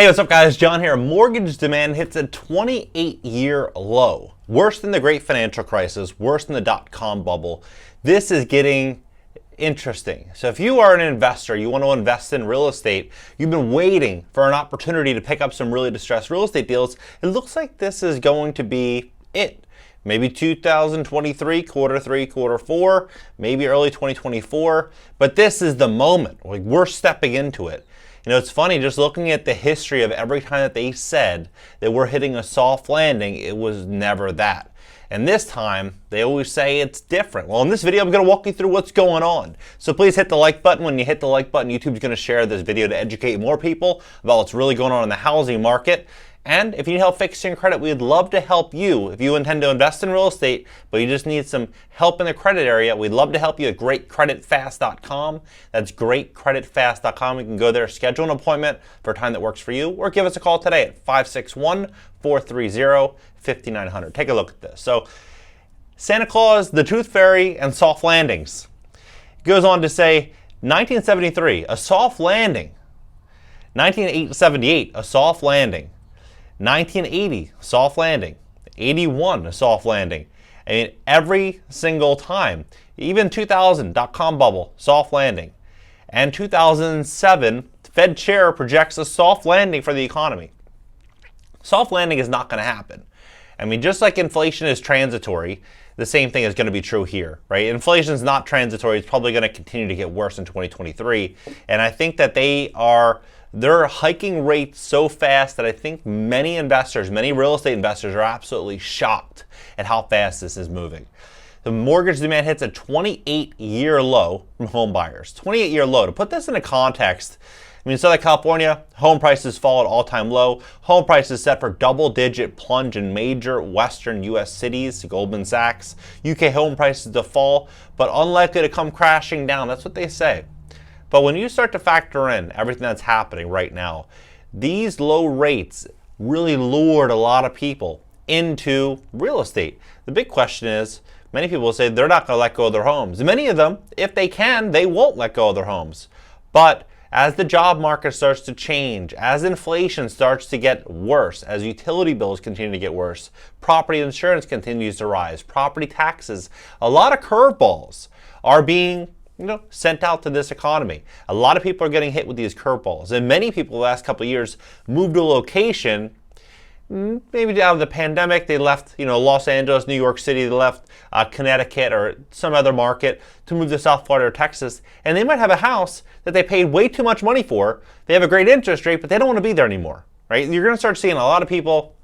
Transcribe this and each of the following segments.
Hey, what's up guys? John here. Mortgage demand hits a 28-year low. Worse than the great financial crisis, worse than the dot-com bubble. This is getting interesting. So if you are an investor, you want to invest in real estate, you've been waiting for an opportunity to pick up some really distressed real estate deals, it looks like this is going to be it. Maybe 2023, quarter 3, quarter 4, maybe early 2024, but this is the moment. Like, we're stepping into it. You know, it's funny, just looking at the history of every time that they said that we're hitting a soft landing, it was never that. And this time, they always say it's different. Well, in this video, I'm going to walk you through what's going on. So please hit the like button. When you hit the like button, YouTube's going to share this video to educate more people about what's really going on in the housing market. And if you need help fixing your credit, we'd love to help you. If you intend to invest in real estate, but you just need some help in the credit area, we'd love to help you at greatcreditfast.com. That's greatcreditfast.com. You can go there, schedule an appointment for a time that works for you, or give us a call today at 561-430-5900. Take a look at this. So, Santa Claus, the Tooth Fairy, and soft landings. It goes on to say, 1973, a soft landing. 1978, a soft landing. 1980, soft landing. 81, a soft landing. I mean, every single time. Even 2000, dot-com bubble, soft landing. And 2007, Fed chair projects a soft landing for the economy. Soft landing is not going to happen. I mean, just like inflation is transitory, the same thing is going to be true here, right? Inflation is not transitory. It's probably going to continue to get worse in 2023. And I think that they're hiking rates so fast that I think many investors, many real estate investors are absolutely shocked at how fast this is moving. The mortgage demand hits a 28-year low from home buyers. 28-year low. To put this into context, I mean, Southern California, home prices fall at all-time low. Home prices set for double-digit plunge in major Western U.S. cities, Goldman Sachs. UK home prices to fall, but unlikely to come crashing down. That's what they say. But when you start to factor in everything that's happening right now, these low rates really lured a lot of people into real estate. The big question is, many people say they're not going to let go of their homes. Many of them, if they can, they won't let go of their homes. But as the job market starts to change, as inflation starts to get worse, as utility bills continue to get worse, property insurance continues to rise, property taxes, a lot of curveballs are being sent out to this economy. A lot of people are getting hit with these curveballs. And many people the last couple of years moved to a location, maybe out of the pandemic, they left Los Angeles, New York City, they left Connecticut or some other market to move to South Florida or Texas. And they might have a house that they paid way too much money for. They have a great interest rate, but they don't want to be there anymore, right? You're going to start seeing a lot of people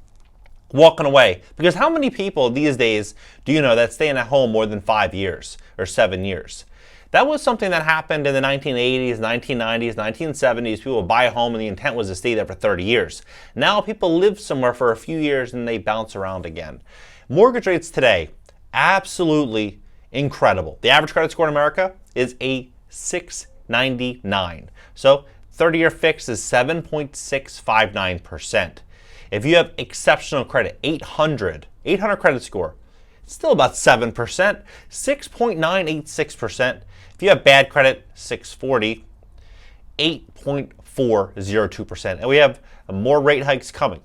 walking away. Because how many people these days do you know that stay in a home more than 5 years or 7 years? That was something that happened in the 1980s, 1990s, 1970s. People would buy a home and the intent was to stay there for 30 years. Now people live somewhere for a few years and they bounce around again. Mortgage rates today, absolutely incredible. The average credit score in America is a 699. So 30-year fix is 7.659%. If you have exceptional credit, 800 credit score, it's still about 7%, 6.986%. If you have bad credit, 640, 8.402%. And we have more rate hikes coming.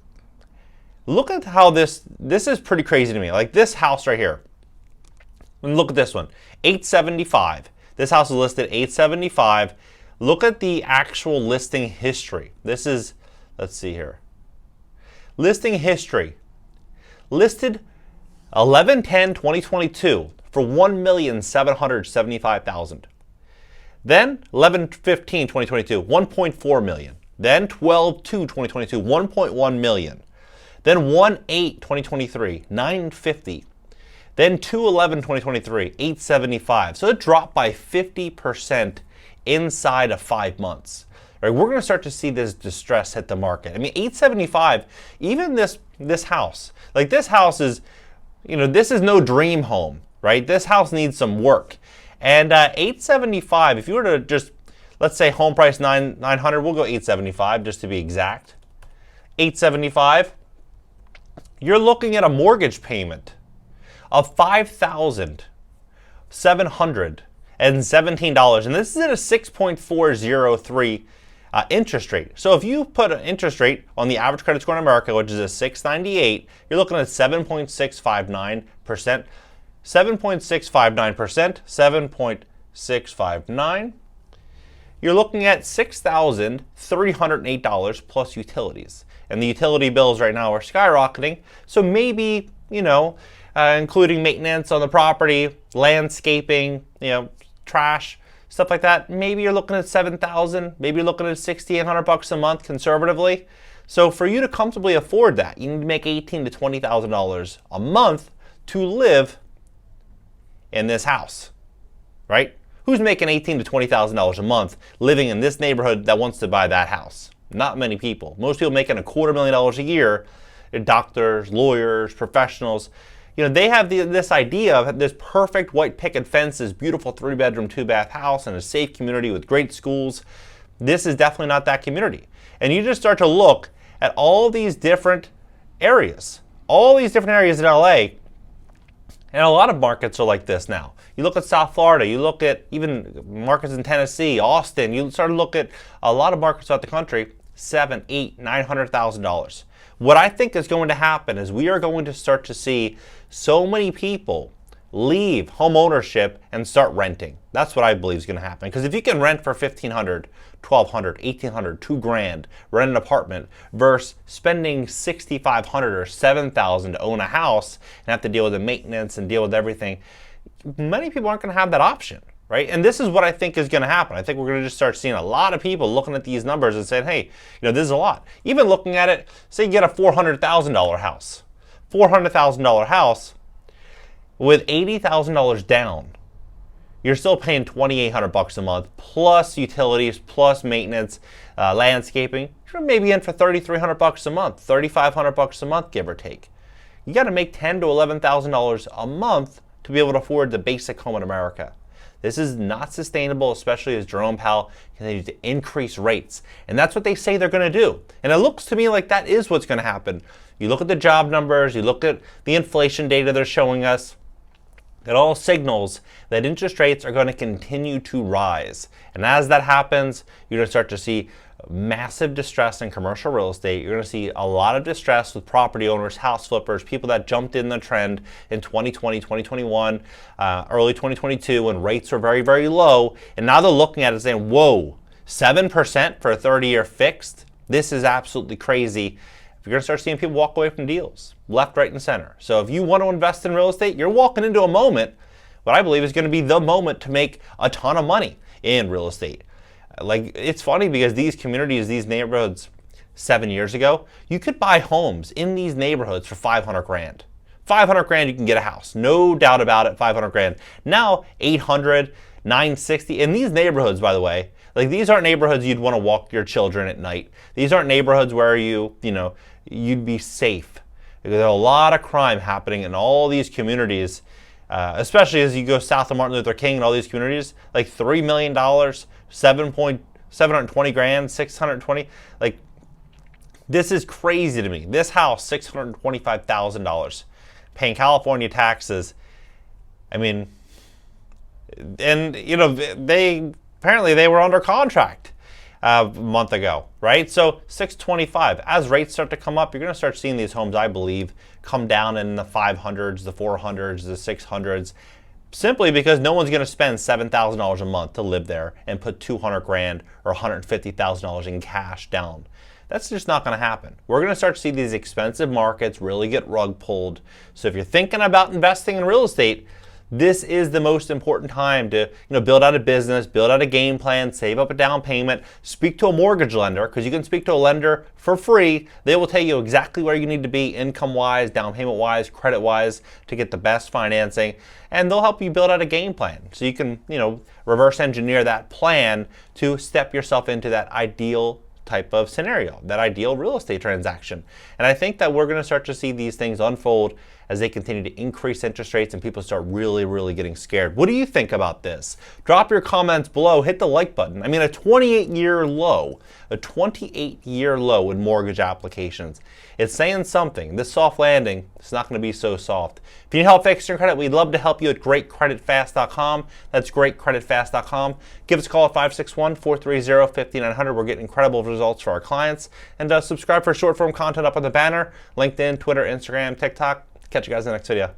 Look at how this is pretty crazy to me. Like this house right here. And look at this one, 875. This house is listed 875. Look at the actual listing history. This is, let's see here. Listing history. Listed 11/10/2022 for $1,775,000. Then 11/15/2022, 1.4 million. Then 12/2/2022, 1.1 million. Then 1/8/2023, 950. Then 2/11/2023, 875. So it dropped by 50% inside of 5 months. Right, we're going to start to see this distress hit the market. I mean, 875. Even this house, like this house is. This is no dream home, right? This house needs some work. And 875, if you were to just, let's say home price 900, we'll go 875 just to be exact. 875, you're looking at a mortgage payment of $5,717. And this is at a 6.403 interest rate. So if you put an interest rate on the average credit score in America, which is a 698, you're looking at 7.659%. 7.659%, 7.659. You're looking at $6,308 plus utilities. And the utility bills right now are skyrocketing. So maybe, including maintenance on the property, landscaping, trash, stuff like that, maybe you're looking at $7,000, maybe you're looking at $6,800 a month conservatively. So for you to comfortably afford that, you need to make $18,000 to $20,000 a month to live in this house, right? Who's making $18,000 to $20,000 a month living in this neighborhood that wants to buy that house? Not many people. Most people making $250,000 a year, doctors, lawyers, professionals. They have this idea of this perfect white picket fence, this beautiful 3-bedroom, 2-bath house in a safe community with great schools. This is definitely not that community. And you just start to look at all these different areas in LA. And a lot of markets are like this now. You look at South Florida, you look at even markets in Tennessee, Austin, you start to look at a lot of markets throughout the country, $700,000, $800,000, $900,000. What I think is going to happen is we are going to start to see so many people leave home ownership and start renting. That's what I believe is going to happen. Because if you can rent for $1,500, $1,200, $1,800, $2,000, rent an apartment versus spending $6,500 or $7,000 to own a house and have to deal with the maintenance and deal with everything, many people aren't going to have that option, right? And this is what I think is going to happen. I think we're going to just start seeing a lot of people looking at these numbers and saying, hey, this is a lot. Even looking at it, say you get a $400,000 house. $400,000 house with $80,000 down. You're still paying $2,800 a month plus utilities, plus maintenance, landscaping. You're maybe in for $3,300 a month, $3,500 a month, give or take. You got to make $10,000 to $11,000 a month to be able to afford the basic home in America. This is not sustainable, especially as Jerome Powell continues to increase rates. And that's what they say they're going to do. And it looks to me like that is what's going to happen. You look at the job numbers, you look at the inflation data they're showing us. It all signals that interest rates are going to continue to rise. And as that happens, you're going to start to see massive distress in commercial real estate. You're going to see a lot of distress with property owners, house flippers, people that jumped in the trend in 2020, 2021, early 2022 when rates were very, very low. And now they're looking at it saying, whoa, 7% for a 30-year fixed? This is absolutely crazy. You're going to start seeing people walk away from deals, left, right, and center. So if you want to invest in real estate, you're walking into a moment, what I believe is going to be the moment to make a ton of money in real estate. Like, it's funny because these communities, these neighborhoods 7 years ago, you could buy homes in these neighborhoods for $500,000. $500,000 you can get a house, no doubt about it, $500,000. Now $800,000, $960,000. In these neighborhoods, by the way, like, these aren't neighborhoods you'd want to walk your children at night. These aren't neighborhoods where you'd be safe. There's a lot of crime happening in all these communities, especially as you go south of Martin Luther King and all these communities. Like $3 million, $720,000, $620,000. Like, this is crazy to me. This house, $625,000, paying California taxes. I mean, and apparently they were under contract a month ago, right? So $625,000. As rates start to come up, you're going to start seeing these homes, I believe, come down in the 500s, the 400s, the 600s, simply because no one's going to spend $7,000 a month to live there and put $200,000 or $150,000 in cash down. That's just not going to happen. We're going to start to see these expensive markets really get rug pulled. So if you're thinking about investing in real estate, this is the most important time to build out a business, build out a game plan, save up a down payment, speak to a mortgage lender, because you can speak to a lender for free. They will tell you exactly where you need to be income-wise, down payment-wise, credit-wise to get the best financing, and they'll help you build out a game plan so you can reverse engineer that plan to step yourself into that ideal type of scenario, that ideal real estate transaction. And I think that we're going to start to see these things unfold as they continue to increase interest rates and people start really getting scared. What do you think about this? Drop your comments below. Hit the like button. I mean, a 28-year low in mortgage applications. It's saying something. This soft landing, it's not going to be so soft. If you need help fixing your credit, we'd love to help you at greatcreditfast.com. That's greatcreditfast.com. Give us a call at 561-430-5900. We're getting incredible results for our clients. And subscribe for short form content up on the banner. LinkedIn, Twitter, Instagram, TikTok. Catch you guys in the next video.